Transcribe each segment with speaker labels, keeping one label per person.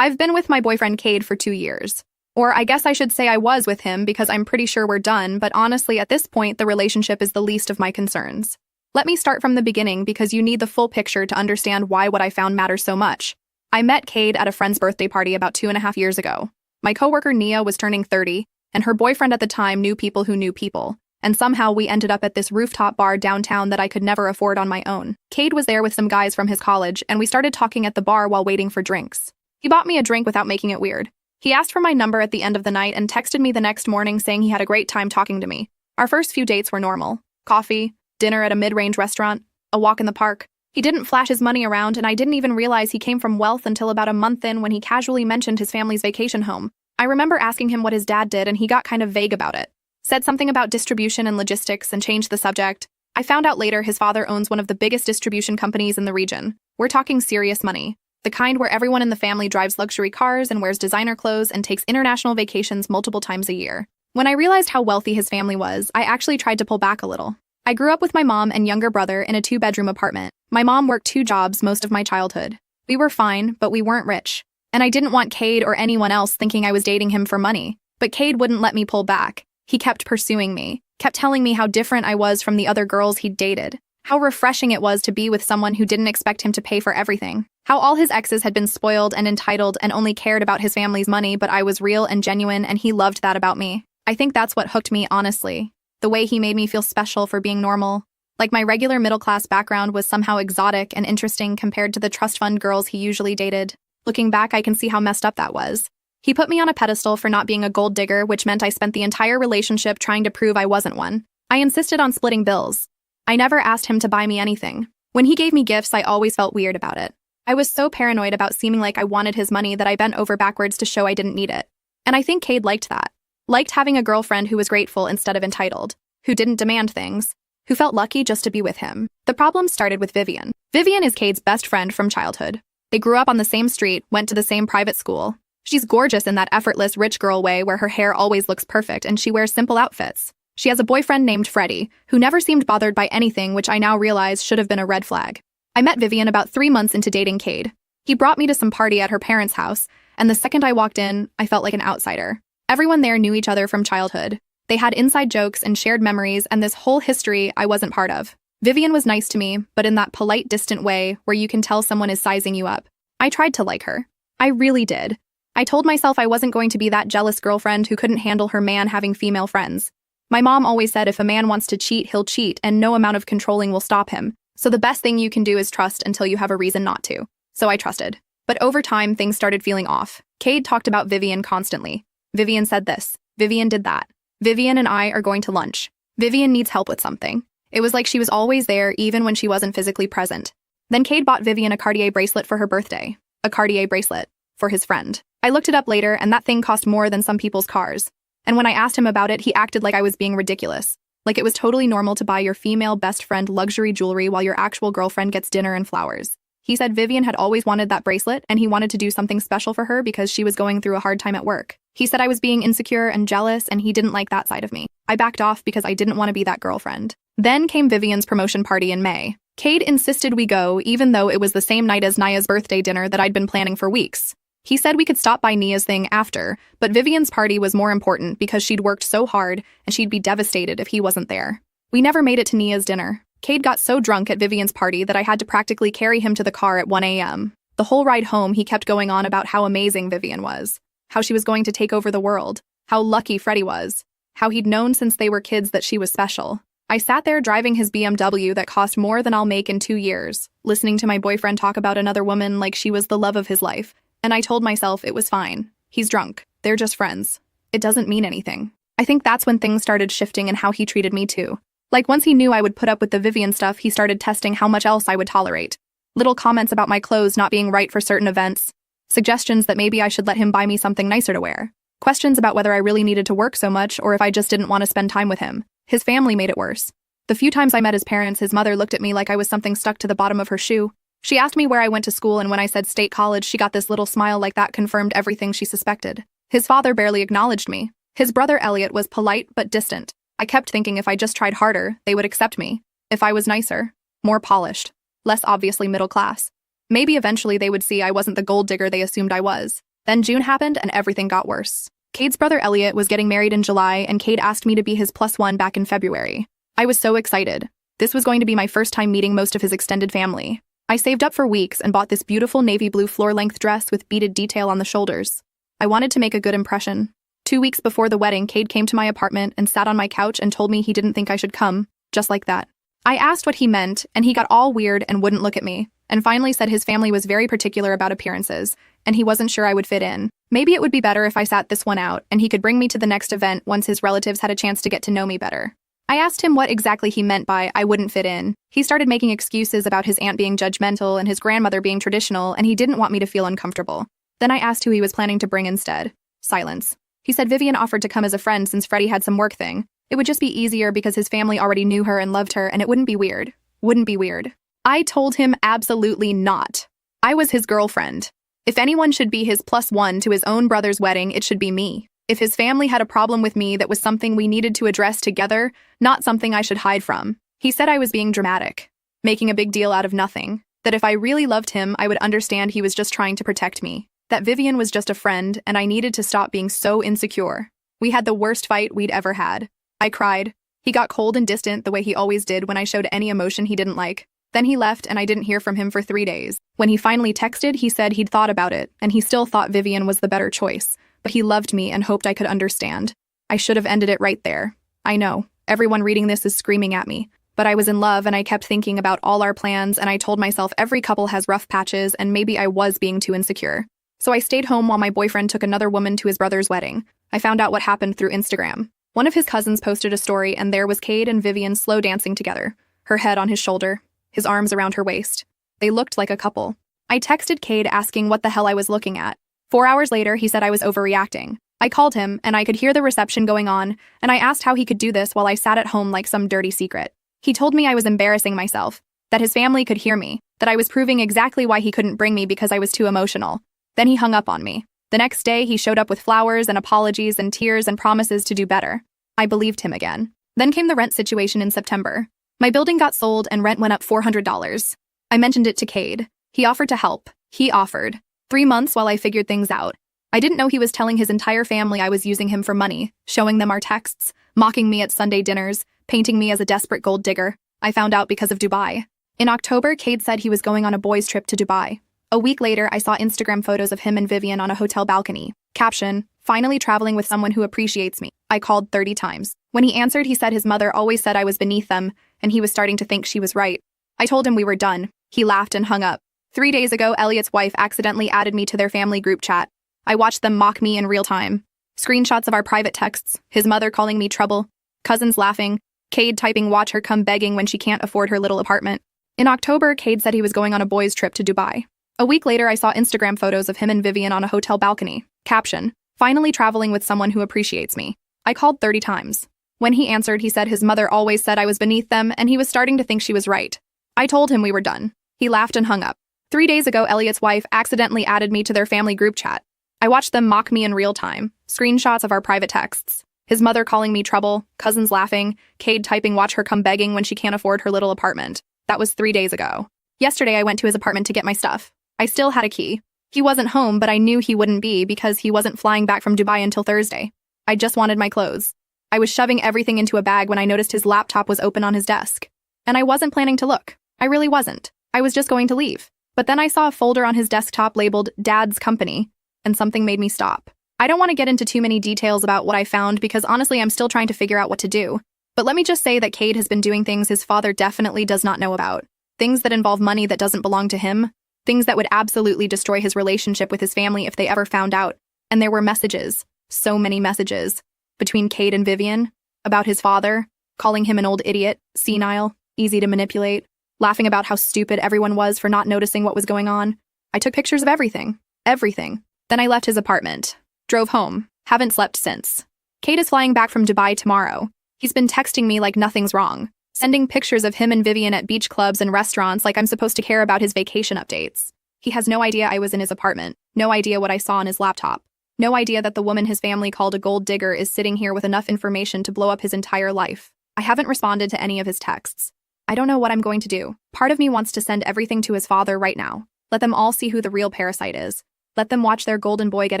Speaker 1: I've been with my boyfriend Cade for 2 years. Or I guess I should say I was with him because I'm pretty sure we're done, but honestly at this point the relationship is the least of my concerns. Let me start from the beginning because you need the full picture to understand why what I found matters so much. I met Cade at a friend's birthday party about 2.5 years ago. My coworker Nia was turning 30, and her boyfriend at the time knew people who knew people. And somehow we ended up at this rooftop bar downtown that I could never afford on my own. Cade was there with some guys from his college, and we started talking at the bar while waiting for drinks. He bought me a drink without making it weird. He asked for my number at the end of the night and texted me the next morning saying he had a great time talking to me. Our first few dates were normal. Coffee, dinner at a mid-range restaurant, a walk in the park. He didn't flash his money around, and I didn't even realize he came from wealth until about a month in when he casually mentioned his family's vacation home. I remember asking him what his dad did, and he got kind of vague about it. Said something about distribution and logistics and changed the subject. I found out later his father owns one of the biggest distribution companies in the region. We're talking serious money. The kind where everyone in the family drives luxury cars and wears designer clothes and takes international vacations multiple times a year. When I realized how wealthy his family was, I actually tried to pull back a little. I grew up with my mom and younger brother in a 2-bedroom apartment. My mom worked 2 jobs most of my childhood. We were fine, but we weren't rich. And I didn't want Cade or anyone else thinking I was dating him for money. But Cade wouldn't let me pull back. He kept pursuing me, kept telling me how different I was from the other girls he'd dated, how refreshing it was to be with someone who didn't expect him to pay for everything, how all his exes had been spoiled and entitled and only cared about his family's money, but I was real and genuine and he loved that about me. I think that's what hooked me, honestly. The way he made me feel special for being normal. Like my regular middle-class background was somehow exotic and interesting compared to the trust fund girls he usually dated. Looking back, I can see how messed up that was. He put me on a pedestal for not being a gold digger, which meant I spent the entire relationship trying to prove I wasn't one. I insisted on splitting bills. I never asked him to buy me anything. When he gave me gifts, I always felt weird about it. I was so paranoid about seeming like I wanted his money that I bent over backwards to show I didn't need it. And I think Cade liked that. Liked having a girlfriend who was grateful instead of entitled, who didn't demand things, who felt lucky just to be with him. The problem started with Vivian. Vivian is Cade's best friend from childhood. They grew up on the same street, went to the same private school. She's gorgeous in that effortless rich girl way where her hair always looks perfect and she wears simple outfits. She has a boyfriend named Freddie, who never seemed bothered by anything, which I now realize should have been a red flag. I met Vivian about 3 months into dating Cade. He brought me to some party at her parents' house, and the second I walked in, I felt like an outsider. Everyone there knew each other from childhood. They had inside jokes and shared memories, and this whole history I wasn't part of. Vivian was nice to me, but in that polite, distant way where you can tell someone is sizing you up. I tried to like her. I really did. I told myself I wasn't going to be that jealous girlfriend who couldn't handle her man having female friends. My mom always said if a man wants to cheat, he'll cheat, and no amount of controlling will stop him. So the best thing you can do is trust until you have a reason not to. So I trusted. But over time, things started feeling off. Cade talked about Vivian constantly. Vivian said this. Vivian did that. Vivian and I are going to lunch. Vivian needs help with something. It was like she was always there, even when she wasn't physically present. Then Cade bought Vivian a Cartier bracelet for her birthday. A Cartier bracelet. For his friend. I looked it up later, and that thing cost more than some people's cars. And when I asked him about it, he acted like I was being ridiculous. Like it was totally normal to buy your female best friend luxury jewelry while your actual girlfriend gets dinner and flowers. He said Vivian had always wanted that bracelet, and he wanted to do something special for her because she was going through a hard time at work. He said I was being insecure and jealous, and he didn't like that side of me. I backed off because I didn't want to be that girlfriend. Then came Vivian's promotion party in May. Cade insisted we go, even though it was the same night as Nia's birthday dinner that I'd been planning for weeks. He said we could stop by Nia's thing after, but Vivian's party was more important because she'd worked so hard and she'd be devastated if he wasn't there. We never made it to Nia's dinner. Cade got so drunk at Vivian's party that I had to practically carry him to the car at 1 a.m. The whole ride home, he kept going on about how amazing Vivian was, how she was going to take over the world, how lucky Freddie was, how he'd known since they were kids that she was special. I sat there driving his BMW that cost more than I'll make in 2 years, listening to my boyfriend talk about another woman like she was the love of his life. And I told myself it was fine. He's drunk. They're just friends. It doesn't mean anything. I think that's when things started shifting in how he treated me too. Like once he knew I would put up with the Vivian stuff, he started testing how much else I would tolerate. Little comments about my clothes not being right for certain events. Suggestions that maybe I should let him buy me something nicer to wear. Questions about whether I really needed to work so much or if I just didn't want to spend time with him. His family made it worse. The few times I met his parents, his mother looked at me like I was something stuck to the bottom of her shoe. She asked me where I went to school, and when I said state college, she got this little smile like that confirmed everything she suspected. His father barely acknowledged me. His brother Elliot was polite but distant. I kept thinking if I just tried harder, they would accept me. If I was nicer, more polished, less obviously middle class. Maybe eventually they would see I wasn't the gold digger they assumed I was. Then June happened and everything got worse. Cade's brother Elliot was getting married in July and Cade asked me to be his +1 back in February. I was so excited. This was going to be my first time meeting most of his extended family. I saved up for weeks and bought this beautiful navy blue floor-length dress with beaded detail on the shoulders. I wanted to make a good impression. 2 weeks before the wedding, Cade came to my apartment and sat on my couch and told me he didn't think I should come, just like that. I asked what he meant, and he got all weird and wouldn't look at me, and finally said his family was very particular about appearances, and he wasn't sure I would fit in. Maybe it would be better if I sat this one out, and he could bring me to the next event once his relatives had a chance to get to know me better. I asked him what exactly he meant by I wouldn't fit in. He started making excuses about his aunt being judgmental and his grandmother being traditional, and he didn't want me to feel uncomfortable. Then I asked who he was planning to bring instead. Silence. He said Vivian offered to come as a friend since Freddie had some work thing. It would just be easier because his family already knew her and loved her, and it wouldn't be weird. Wouldn't be weird. I told him absolutely not. I was his girlfriend. If anyone should be his +1 to his own brother's wedding, it should be me. If his family had a problem with me, that was something we needed to address together, not something I should hide from. He said I was being dramatic, making a big deal out of nothing, that if I really loved him, I would understand he was just trying to protect me, that Vivian was just a friend and I needed to stop being so insecure. We had the worst fight we'd ever had. I cried. He got cold and distant the way he always did when I showed any emotion he didn't like. Then he left and I didn't hear from him for 3 days. When he finally texted, he said he'd thought about it and he still thought Vivian was the better choice, but he loved me and hoped I could understand. I should have ended it right there. I know, everyone reading this is screaming at me, but I was in love and I kept thinking about all our plans and I told myself every couple has rough patches and maybe I was being too insecure. So I stayed home while my boyfriend took another woman to his brother's wedding. I found out what happened through Instagram. One of his cousins posted a story and there was Cade and Vivian slow dancing together, her head on his shoulder, his arms around her waist. They looked like a couple. I texted Cade asking what the hell I was looking at. 4 hours later, he said I was overreacting. I called him, and I could hear the reception going on, and I asked how he could do this while I sat at home like some dirty secret. He told me I was embarrassing myself, that his family could hear me, that I was proving exactly why he couldn't bring me because I was too emotional. Then he hung up on me. The next day, he showed up with flowers and apologies and tears and promises to do better. I believed him again. Then came the rent situation in September. My building got sold and rent went up $400. I mentioned it to Cade. He offered to help. He offered. 3 months while I figured things out. I didn't know he was telling his entire family I was using him for money, showing them our texts, mocking me at Sunday dinners, painting me as a desperate gold digger. I found out because of Dubai. In October, Cade said he was going on a boys' trip to Dubai. A week later, I saw Instagram photos of him and Vivian on a hotel balcony. Caption, finally traveling with someone who appreciates me. I called 30 times. When he answered, he said his mother always said I was beneath them, and he was starting to think she was right. I told him we were done. He laughed and hung up. 3 days ago, Elliot's wife accidentally added me to their family group chat. I watched them mock me in real time. Screenshots of our private texts, his mother calling me trouble, cousins laughing, Cade typing watch her come begging when she can't afford her little apartment. In October, Cade said he was going on a boys' trip to Dubai. A week later, I saw Instagram photos of him and Vivian on a hotel balcony. Caption, finally traveling with someone who appreciates me. I called 30 times. When he answered, he said his mother always said I was beneath them, and he was starting to think she was right. I told him we were done. He laughed and hung up. 3 days ago, Elliot's wife accidentally added me to their family group chat. I watched them mock me in real time. Screenshots of our private texts. His mother calling me trouble, cousins laughing, Cade typing watch her come begging when she can't afford her little apartment. That was 3 days ago. Yesterday, I went to his apartment to get my stuff. I still had a key. He wasn't home, but I knew he wouldn't be because he wasn't flying back from Dubai until Thursday. I just wanted my clothes. I was shoving everything into a bag when I noticed his laptop was open on his desk. And I wasn't planning to look. I really wasn't. I was just going to leave. But then I saw a folder on his desktop labeled Dad's Company, and something made me stop. I don't want to get into too many details about what I found because honestly I'm still trying to figure out what to do. But let me just say that Cade has been doing things his father definitely does not know about. Things that involve money that doesn't belong to him. Things that would absolutely destroy his relationship with his family if they ever found out. And there were messages, so many messages, between Cade and Vivian, about his father, calling him an old idiot, senile, easy to manipulate, laughing about how stupid everyone was for not noticing what was going on. I took pictures of everything. Everything. Then I left his apartment. Drove home. Haven't slept since. Cade is flying back from Dubai tomorrow. He's been texting me like nothing's wrong, sending pictures of him and Vivian at beach clubs and restaurants like I'm supposed to care about his vacation updates. He has no idea I was in his apartment, no idea what I saw on his laptop, no idea that the woman his family called a gold digger is sitting here with enough information to blow up his entire life. I haven't responded to any of his texts. I don't know what I'm going to do. Part of me wants to send everything to his father right now. Let them all see who the real parasite is. Let them watch their golden boy get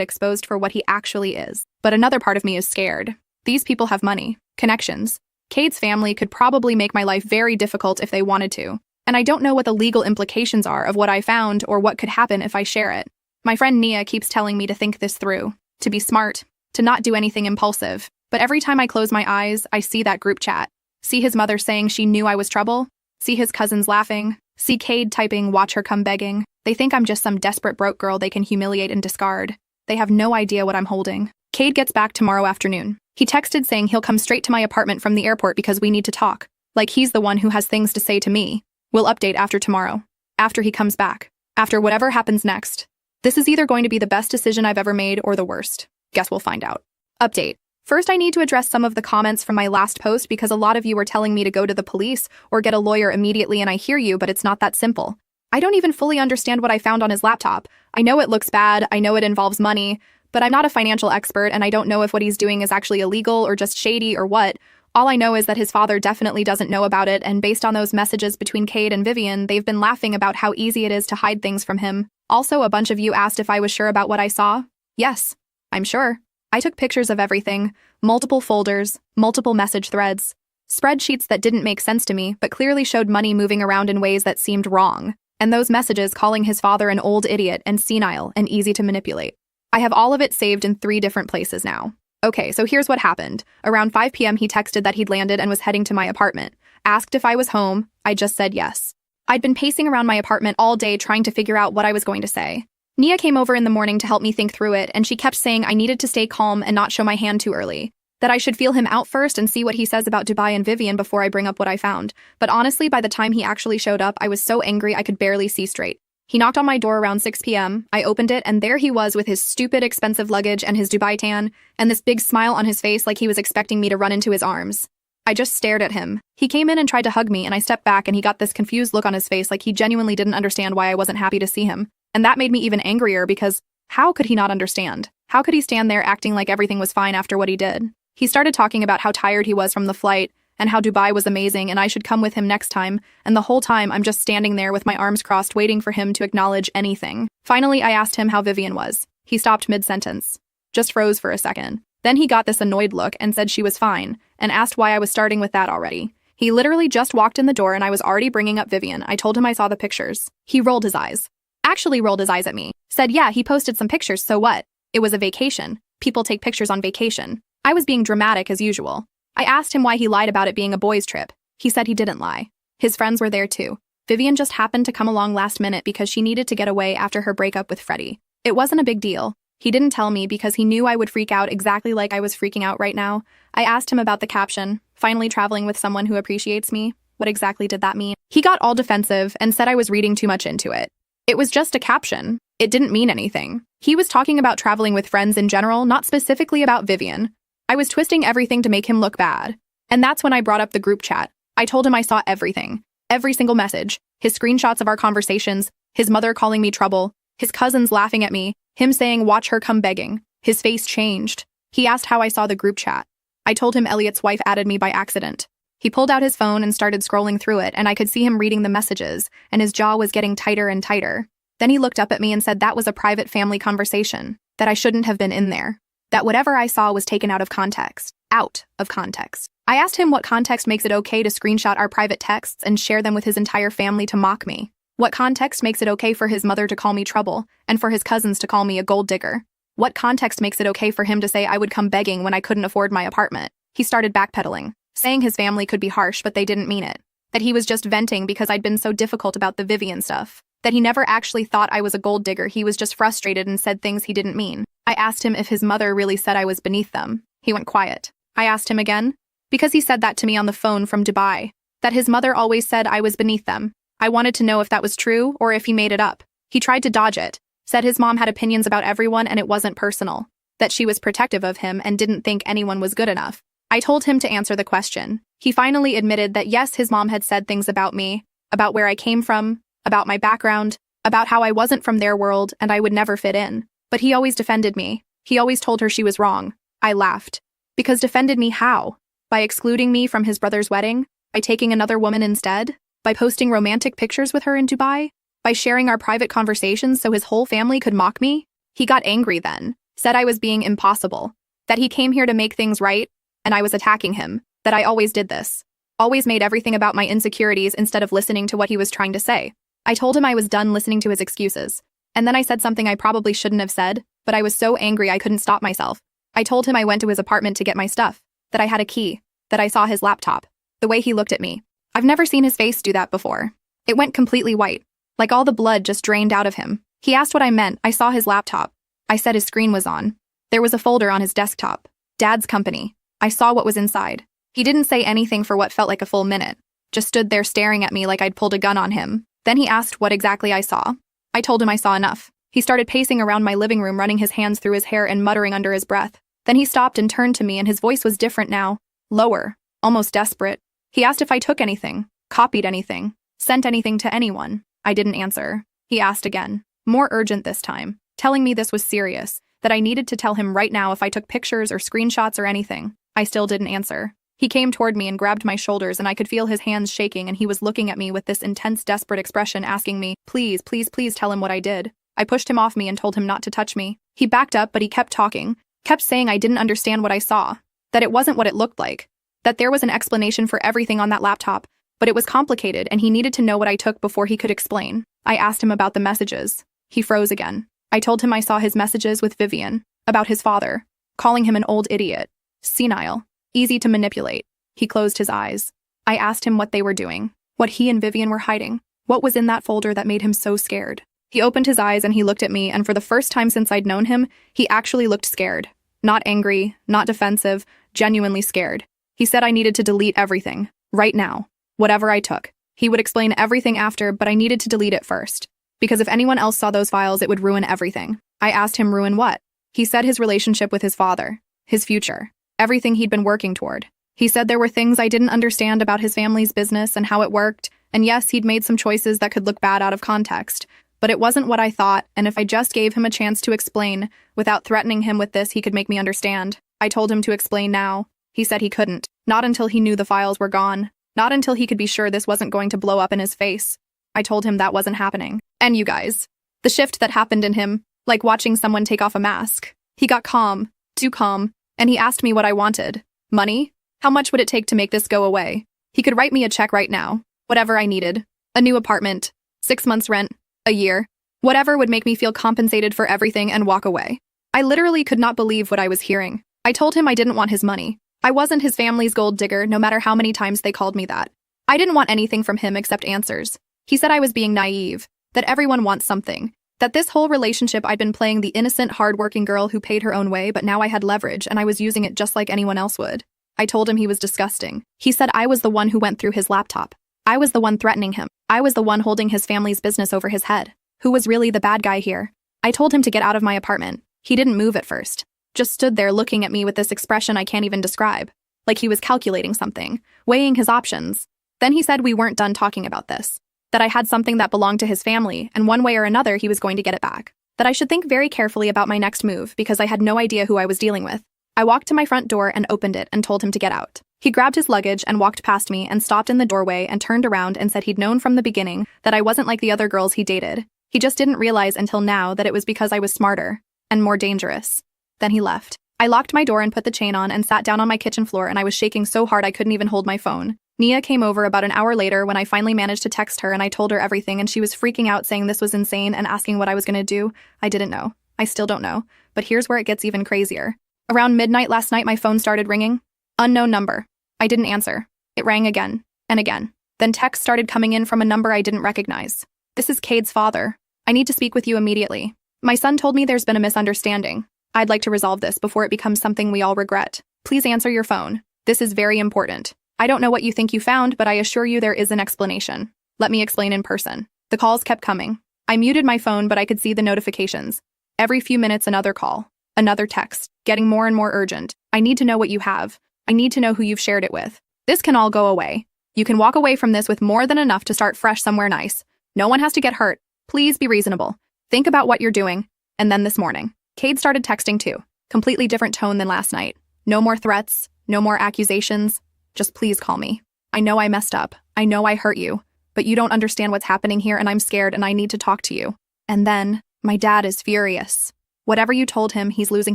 Speaker 1: exposed for what he actually is. But another part of me is scared. These people have money, connections. Cade's family could probably make my life very difficult if they wanted to. And I don't know what the legal implications are of what I found or what could happen if I share it. My friend Nia keeps telling me to think this through, to be smart, to not do anything impulsive. But every time I close my eyes, I see that group chat. See his mother saying she knew I was trouble. See his cousins laughing. See Cade typing, "Watch her come begging." They think I'm just some desperate broke girl they can humiliate and discard. They have no idea what I'm holding. Cade gets back tomorrow afternoon. He texted saying he'll come straight to my apartment from the airport because we need to talk. Like he's the one who has things to say to me. We'll update after tomorrow. After he comes back. After whatever happens next. This is either going to be the best decision I've ever made or the worst. Guess we'll find out. Update. First, I need to address some of the comments from my last post because a lot of you were telling me to go to the police or get a lawyer immediately, and I hear you, but it's not that simple. I don't even fully understand what I found on his laptop. I know it looks bad, I know it involves money, but I'm not a financial expert and I don't know if what he's doing is actually illegal or just shady or what. All I know is that his father definitely doesn't know about it, and based on those messages between Cade and Vivian, they've been laughing about how easy it is to hide things from him. Also, a bunch of you asked if I was sure about what I saw. Yes, I'm sure. I took pictures of everything, multiple folders, multiple message threads, spreadsheets that didn't make sense to me but clearly showed money moving around in ways that seemed wrong, and those messages calling his father an old idiot and senile and easy to manipulate. I have all of it saved in 3 different places now. Okay, so here's what happened. Around 5 p.m. he texted that he'd landed and was heading to my apartment. Asked if I was home. I just said yes. I'd been pacing around my apartment all day trying to figure out what I was going to say. Nia came over in the morning to help me think through it, and she kept saying I needed to stay calm and not show my hand too early. That I should feel him out first and see what he says about Dubai and Vivian before I bring up what I found. But honestly, by the time he actually showed up, I was so angry I could barely see straight. He knocked on my door around 6 p.m. I opened it, and there he was with his stupid, expensive luggage and his Dubai tan, and this big smile on his face like he was expecting me to run into his arms. I just stared at him. He came in and tried to hug me, and I stepped back, and he got this confused look on his face like he genuinely didn't understand why I wasn't happy to see him. And that made me even angrier because how could he not understand? How could he stand there acting like everything was fine after what he did? He started talking about how tired he was from the flight and how Dubai was amazing and I should come with him next time, and the whole time I'm just standing there with my arms crossed waiting for him to acknowledge anything. Finally, I asked him how Vivian was. He stopped mid-sentence. Just froze for a second. Then he got this annoyed look and said she was fine, and asked why I was starting with that already. He literally just walked in the door and I was already bringing up Vivian. I told him I saw the pictures. He rolled his eyes. Actually rolled his eyes at me. Said, yeah, he posted some pictures, so what? It was a vacation. People take pictures on vacation. I was being dramatic as usual. I asked him why he lied about it being a boys' trip. He said he didn't lie. His friends were there too. Vivian just happened to come along last minute because she needed to get away after her breakup with Freddie. It wasn't a big deal. He didn't tell me because he knew I would freak out exactly like I was freaking out right now. I asked him about the caption, finally traveling with someone who appreciates me. What exactly did that mean? He got all defensive and said I was reading too much into it. It was just a caption. It didn't mean anything. He was talking about traveling with friends in general, not specifically about Vivian. I was twisting everything to make him look bad. And that's when I brought up the group chat. I told him I saw everything. Every single message. His screenshots of our conversations. His mother calling me trouble. His cousins laughing at me. Him saying, watch her come begging. His face changed. He asked how I saw the group chat. I told him Elliot's wife added me by accident. He pulled out his phone and started scrolling through it, and I could see him reading the messages, and his jaw was getting tighter and tighter. Then he looked up at me and said that was a private family conversation, that I shouldn't have been in there, that whatever I saw was taken out of context. Out of context. I asked him what context makes it okay to screenshot our private texts and share them with his entire family to mock me. What context makes it okay for his mother to call me trouble, and for his cousins to call me a gold digger? What context makes it okay for him to say I would come begging when I couldn't afford my apartment? He started backpedaling, saying his family could be harsh but they didn't mean it. That he was just venting because I'd been so difficult about the Vivian stuff. That he never actually thought I was a gold digger, he was just frustrated and said things he didn't mean. I asked him if his mother really said I was beneath them. He went quiet. I asked him again, because he said that to me on the phone from Dubai. That his mother always said I was beneath them. I wanted to know if that was true or if he made it up. He tried to dodge it. Said his mom had opinions about everyone and it wasn't personal. That she was protective of him and didn't think anyone was good enough. I told him to answer the question. He finally admitted that yes, his mom had said things about me, about where I came from, about my background, about how I wasn't from their world and I would never fit in. But he always defended me. He always told her she was wrong. I laughed. Because defended me how? By excluding me from his brother's wedding? By taking another woman instead? By posting romantic pictures with her in Dubai? By sharing our private conversations so his whole family could mock me? He got angry then, said I was being impossible, that he came here to make things right, and I was attacking him, that I always did this. Always made everything about my insecurities instead of listening to what he was trying to say. I told him I was done listening to his excuses. And then I said something I probably shouldn't have said, but I was so angry I couldn't stop myself. I told him I went to his apartment to get my stuff, that I had a key, that I saw his laptop. The way he looked at me. I've never seen his face do that before. It went completely white, like all the blood just drained out of him. He asked what I meant. I saw his laptop. I said his screen was on. There was a folder on his desktop. Dad's company. I saw what was inside. He didn't say anything for what felt like a full minute. Just stood there staring at me like I'd pulled a gun on him. Then he asked what exactly I saw. I told him I saw enough. He started pacing around my living room, running his hands through his hair and muttering under his breath. Then he stopped and turned to me, and his voice was different now. Lower. Almost desperate. He asked if I took anything, copied anything, sent anything to anyone. I didn't answer. He asked again. More urgent this time. Telling me this was serious. That I needed to tell him right now if I took pictures or screenshots or anything. I still didn't answer. He came toward me and grabbed my shoulders, and I could feel his hands shaking, and he was looking at me with this intense, desperate expression, asking me, please, please, please tell him what I did. I pushed him off me and told him not to touch me. He backed up, but he kept talking, kept saying I didn't understand what I saw, that it wasn't what it looked like, that there was an explanation for everything on that laptop, but it was complicated and he needed to know what I took before he could explain. I asked him about the messages. He froze again. I told him I saw his messages with Vivian, about his father, calling him an old idiot, senile, easy to manipulate. He closed his eyes. I asked him what they were doing, what he and Vivian were hiding, what was in that folder that made him so scared. He opened his eyes and he looked at me, and for the first time since I'd known him, he actually looked scared. Not angry, not defensive, genuinely scared. He said I needed to delete everything, right now, whatever I took. He would explain everything after, but I needed to delete it first. Because if anyone else saw those files, it would ruin everything. I asked him ruin what? He said his relationship with his father, his future, everything he'd been working toward. He said there were things I didn't understand about his family's business and how it worked, and yes, he'd made some choices that could look bad out of context, but it wasn't what I thought, and if I just gave him a chance to explain, without threatening him with this, he could make me understand. I told him to explain now. He said he couldn't, not until he knew the files were gone, not until he could be sure this wasn't going to blow up in his face. I told him that wasn't happening. And you guys, the shift that happened in him, like watching someone take off a mask. He got calm, too calm, and he asked me what I wanted. Money? How much would it take to make this go away? He could write me a check right now, whatever I needed. A new apartment, 6 months rent, a year, whatever would make me feel compensated for everything and walk away. I literally could not believe what I was hearing. I told him I didn't want his money. I wasn't his family's gold digger, no matter how many times they called me that. I didn't want anything from him except answers. He said I was being naive, that everyone wants something, that this whole relationship I'd been playing the innocent, hardworking girl who paid her own way, but now I had leverage and I was using it just like anyone else would. I told him he was disgusting. He said I was the one who went through his laptop. I was the one threatening him. I was the one holding his family's business over his head. Who was really the bad guy here? I told him to get out of my apartment. He didn't move at first. Just stood there looking at me with this expression I can't even describe. Like he was calculating something, weighing his options. Then he said we weren't done talking about this. That I had something that belonged to his family, and one way or another he was going to get it back. That I should think very carefully about my next move because I had no idea who I was dealing with. I walked to my front door and opened it and told him to get out. He grabbed his luggage and walked past me and stopped in the doorway and turned around and said he'd known from the beginning that I wasn't like the other girls he dated. He just didn't realize until now that it was because I was smarter and more dangerous. Then he left. I locked my door and put the chain on and sat down on my kitchen floor, and I was shaking so hard I couldn't even hold my phone. Nia came over about an hour later when I finally managed to text her, and I told her everything, and she was freaking out saying this was insane and asking what I was going to do. I didn't know. I still don't know. But here's where it gets even crazier. Around midnight last night, my phone started ringing. Unknown number. I didn't answer. It rang again and again. Then texts started coming in from a number I didn't recognize. This is Cade's father. I need to speak with you immediately. My son told me there's been a misunderstanding. I'd like to resolve this before it becomes something we all regret. Please answer your phone. This is very important. I don't know what you think you found, but I assure you there is an explanation. Let me explain in person. The calls kept coming. I muted my phone, but I could see the notifications. Every few minutes, another call, another text, getting more and more urgent. I need to know what you have. I need to know who you've shared it with. This can all go away. You can walk away from this with more than enough to start fresh somewhere nice. No one has to get hurt. Please be reasonable. Think about what you're doing. And then this morning, Cade started texting too. Completely different tone than last night. No more threats, no more accusations. Just please call me. I know I messed up. I know I hurt you. But you don't understand what's happening here, and I'm scared and I need to talk to you. And then, my dad is furious. Whatever you told him, he's losing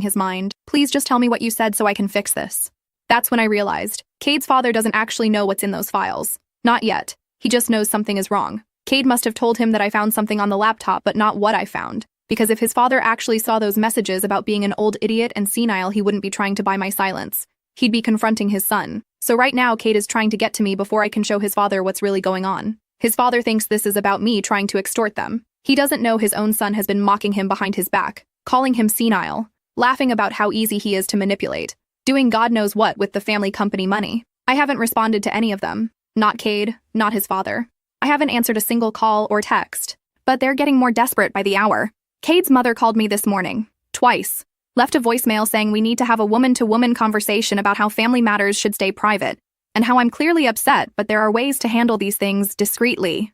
Speaker 1: his mind. Please just tell me what you said so I can fix this. That's when I realized Cade's father doesn't actually know what's in those files. Not yet. He just knows something is wrong. Cade must have told him that I found something on the laptop, but not what I found. Because if his father actually saw those messages about being an old idiot and senile, he wouldn't be trying to buy my silence. He'd be confronting his son. So right now, Cade is trying to get to me before I can show his father what's really going on. His father thinks this is about me trying to extort them. He doesn't know his own son has been mocking him behind his back, calling him senile, laughing about how easy he is to manipulate, doing God knows what with the family company money. I haven't responded to any of them. Not Cade, not his father. I haven't answered a single call or text. But they're getting more desperate by the hour. Cade's mother called me this morning. Twice. Left a voicemail saying we need to have a woman-to-woman conversation about how family matters should stay private, and how I'm clearly upset, but there are ways to handle these things discreetly.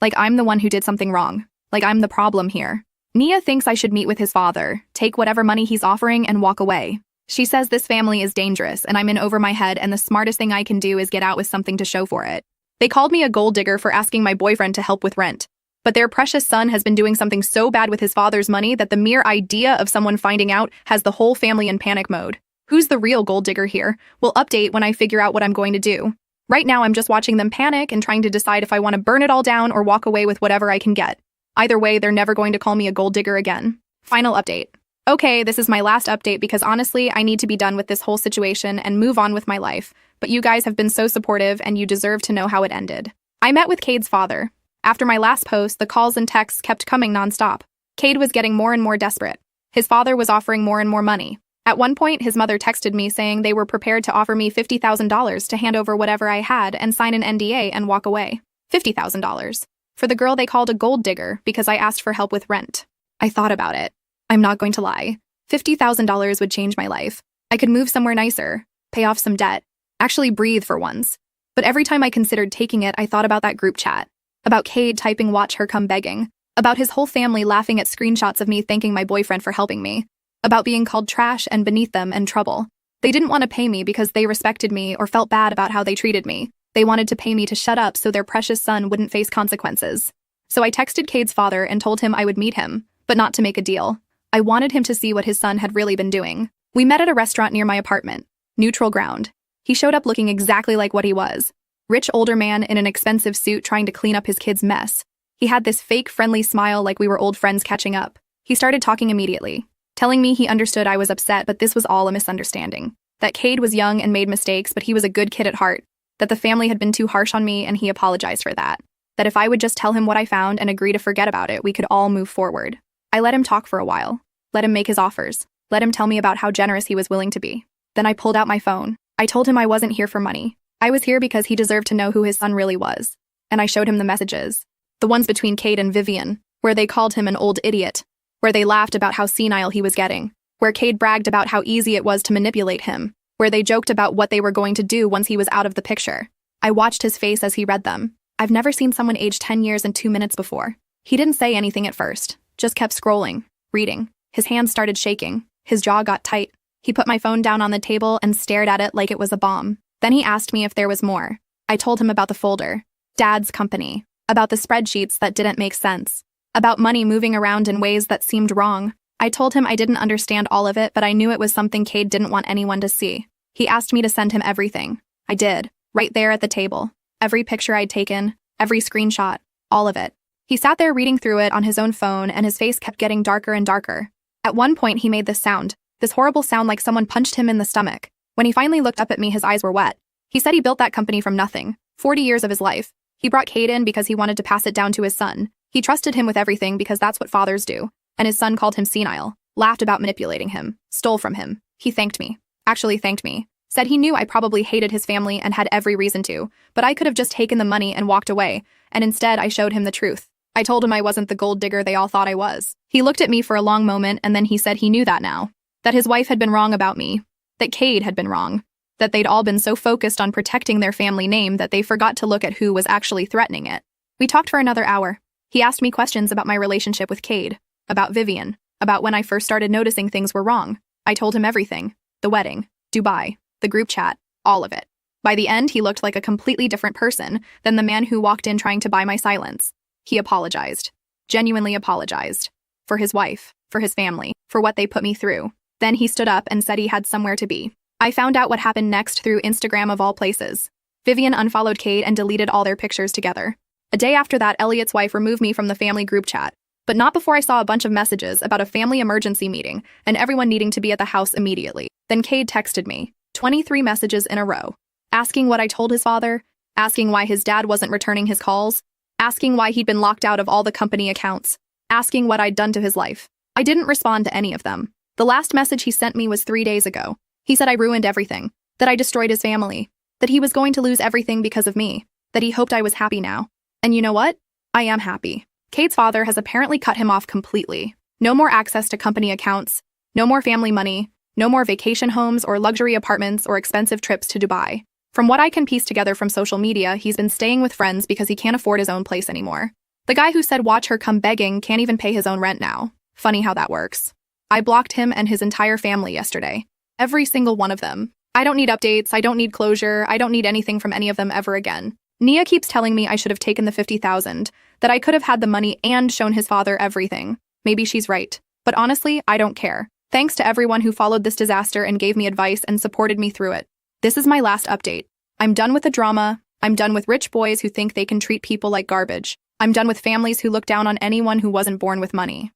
Speaker 1: Like I'm the one who did something wrong. Like I'm the problem here. Nia thinks I should meet with his father, take whatever money he's offering, and walk away. She says this family is dangerous, and I'm in over my head, and the smartest thing I can do is get out with something to show for it. They called me a gold digger for asking my boyfriend to help with rent. But their precious son has been doing something so bad with his father's money that the mere idea of someone finding out has the whole family in panic mode. Who's the real gold digger here? We'll update when I figure out what I'm going to do. Right now, I'm just watching them panic and trying to decide if I want to burn it all down or walk away with whatever I can get. Either way, they're never going to call me a gold digger again. Final update. Okay, this is my last update because honestly, I need to be done with this whole situation and move on with my life. But you guys have been so supportive and you deserve to know how it ended. I met with Cade's father. After my last post, the calls and texts kept coming nonstop. Cade was getting more and more desperate. His father was offering more and more money. At one point, his mother texted me saying they were prepared to offer me $50,000 to hand over whatever I had and sign an NDA and walk away. $50,000. For the girl they called a gold digger because I asked for help with rent. I thought about it. I'm not going to lie. $50,000 would change my life. I could move somewhere nicer, pay off some debt, actually breathe for once. But every time I considered taking it, I thought about that group chat. About Cade typing "watch her come begging." About his whole family laughing at screenshots of me thanking my boyfriend for helping me. About being called trash and beneath them and trouble. They didn't want to pay me because they respected me or felt bad about how they treated me. They wanted to pay me to shut up so their precious son wouldn't face consequences. So I texted Cade's father and told him I would meet him, but not to make a deal. I wanted him to see what his son had really been doing. We met at a restaurant near my apartment. Neutral ground. He showed up looking exactly like what he was. Rich older man in an expensive suit trying to clean up his kid's mess. He had this fake friendly smile like we were old friends catching up. He started talking immediately, telling me he understood I was upset but this was all a misunderstanding. That Cade was young and made mistakes but he was a good kid at heart. That the family had been too harsh on me and he apologized for that. That if I would just tell him what I found and agree to forget about it, we could all move forward. I let him talk for a while. Let him make his offers. Let him tell me about how generous he was willing to be. Then I pulled out my phone. I told him I wasn't here for money. I was here because he deserved to know who his son really was. And I showed him the messages. The ones between Cade and Vivian, where they called him an old idiot. Where they laughed about how senile he was getting. Where Cade bragged about how easy it was to manipulate him. Where they joked about what they were going to do once he was out of the picture. I watched his face as he read them. I've never seen someone age 10 years in 2 minutes before. He didn't say anything at first, just kept scrolling, reading. His hands started shaking. His jaw got tight. He put my phone down on the table and stared at it like it was a bomb. Then he asked me if there was more. I told him about the folder, Dad's company, about the spreadsheets that didn't make sense, about money moving around in ways that seemed wrong. I told him I didn't understand all of it, but I knew it was something Cade didn't want anyone to see. He asked me to send him everything. I did, right there at the table. Every picture I'd taken, every screenshot, all of it. He sat there reading through it on his own phone and his face kept getting darker and darker. At one point he made this sound, this horrible sound like someone punched him in the stomach. When he finally looked up at me, his eyes were wet. He said he built that company from nothing, 40 years of his life. He brought Cade in because he wanted to pass it down to his son. He trusted him with everything because that's what fathers do. And his son called him senile, laughed about manipulating him, stole from him. He thanked me. Actually thanked me. Said he knew I probably hated his family and had every reason to, but I could have just taken the money and walked away, and instead I showed him the truth. I told him I wasn't the gold digger they all thought I was. He looked at me for a long moment and then he said he knew that now. That his wife had been wrong about me. That Cade had been wrong. That they'd all been so focused on protecting their family name that they forgot to look at who was actually threatening it. We talked for another hour. He asked me questions about my relationship with Cade, about Vivian, about when I first started noticing things were wrong. I told him everything. The wedding, Dubai, the group chat, all of it. By the end, he looked like a completely different person than the man who walked in trying to buy my silence. He apologized. Genuinely apologized. For his wife. for his family, for what they put me through. Then he stood up and said he had somewhere to be. I found out what happened next through Instagram of all places. Vivian unfollowed Cade and deleted all their pictures together. A day after that, Elliot's wife removed me from the family group chat, but not before I saw a bunch of messages about a family emergency meeting and everyone needing to be at the house immediately. Then Cade texted me, 23 messages in a row, asking what I told his father, asking why his dad wasn't returning his calls, asking why he'd been locked out of all the company accounts, asking what I'd done to his life. I didn't respond to any of them. The last message he sent me was 3 days ago. He said I ruined everything, that I destroyed his family, that he was going to lose everything because of me, that he hoped I was happy now. And you know what? I am happy. Cade's father has apparently cut him off completely. No more access to company accounts, no more family money, no more vacation homes or luxury apartments or expensive trips to Dubai. From what I can piece together from social media, he's been staying with friends because he can't afford his own place anymore. The guy who said watch her come begging can't even pay his own rent now. Funny how that works. I blocked him and his entire family yesterday. Every single one of them. I don't need updates, I don't need closure, I don't need anything from any of them ever again. Nia keeps telling me I should have taken the $50,000, that I could have had the money and shown his father everything. Maybe she's right. But honestly, I don't care. Thanks to everyone who followed this disaster and gave me advice and supported me through it. This is my last update. I'm done with the drama. I'm done with rich boys who think they can treat people like garbage. I'm done with families who look down on anyone who wasn't born with money.